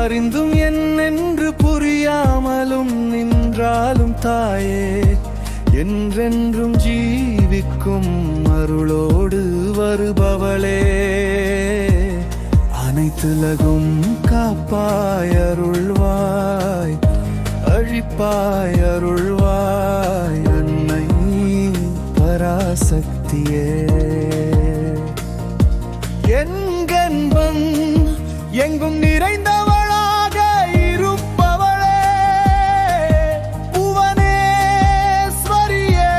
அறிந்தும் என்னென்று புரியாமலும் நின்றாலும் தாயே என்றென்றும் ஜீவிக்கும் அருளோடு வருபவளே அனைத்துலகும் காப்பாய் அருள்வாய் அழிப்பாய் அருள்வாய் அன்னை பராசக்தியே எங்கன்பம் எங்கும் நிறைந்தவளாக இருப்பவளே புவனேஸ்வரியே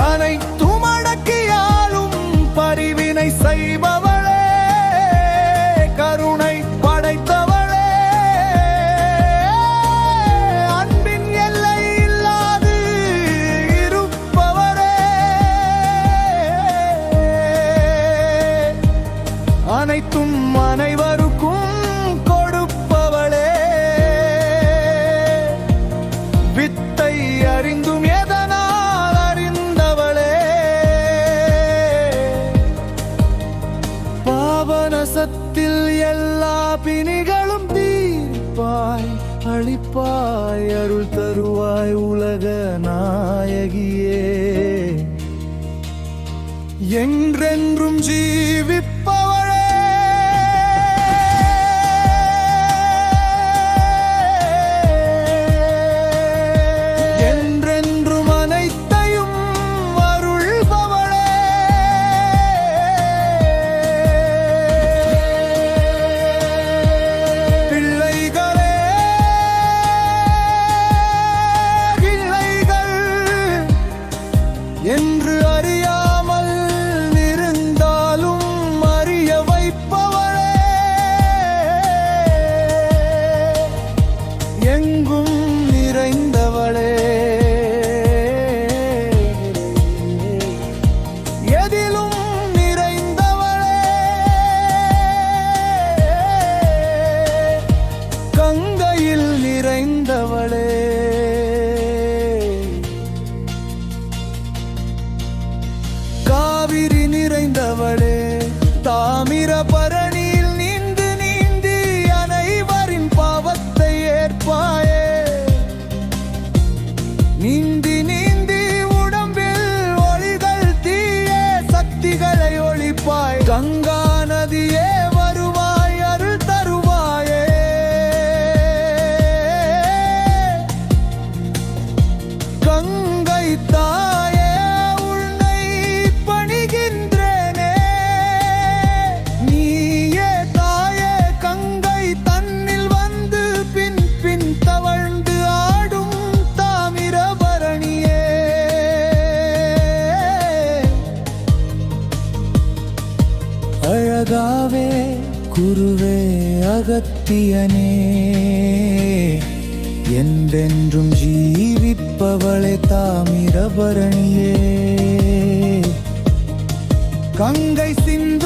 அனைத்தும் அடக்கியாலும் பரிவினை செய்பவளே கருணை படைத்தவளே அன்பின் எல்லை இல்லாது இருப்பவரே அனைத்தும் அனைவருக்கும் கொடுப்பவளே வித்தை அறிந்தும் எதனால் அறிந்தவளே பாவனசத்தில் எல்லா பிணிகளும் தீர்ப்பாய் அளிப்பாய் அருள் தருவாய் உலக நாயகியே என்றென்றும் ஜீவிப்பவளே என்றென்றும் அனைத்தையும் அருள்பவளே பிள்ளைகளே பிள்ளைகள் என்று அறியாமல் இருந்தாலும் அறிய வைப்பவளே எங்கும் நிறைந்தவளே எதிலும் நிறைந்தவளே கங்கையில் நிறைந்தவளே காவிரி நிறைந்தவளே தாமிரபரணியில் நீந்து நீந்தி அனைவரின் பாவத்தை ஏற்பாயே நீந்தி நீந்தி உடம்பில் ஒளிகள் தீய சக்திகளை ஒளிப்பாய் கங்கா நதியே வருவாய் அருள் தருவாயே கங்கை தாயே உன்னை பணிகின்றேனே நீயே தாயே கங்கை தன்னில் வந்து பின் பின் தவழ்ந்து ஆடும் தாமிரபரணியே அழகாவே குருவே அகத்தியனே என்றென்றும் ஜீவிப்பவளே தாமிரபரணியே கங்கை சிந்து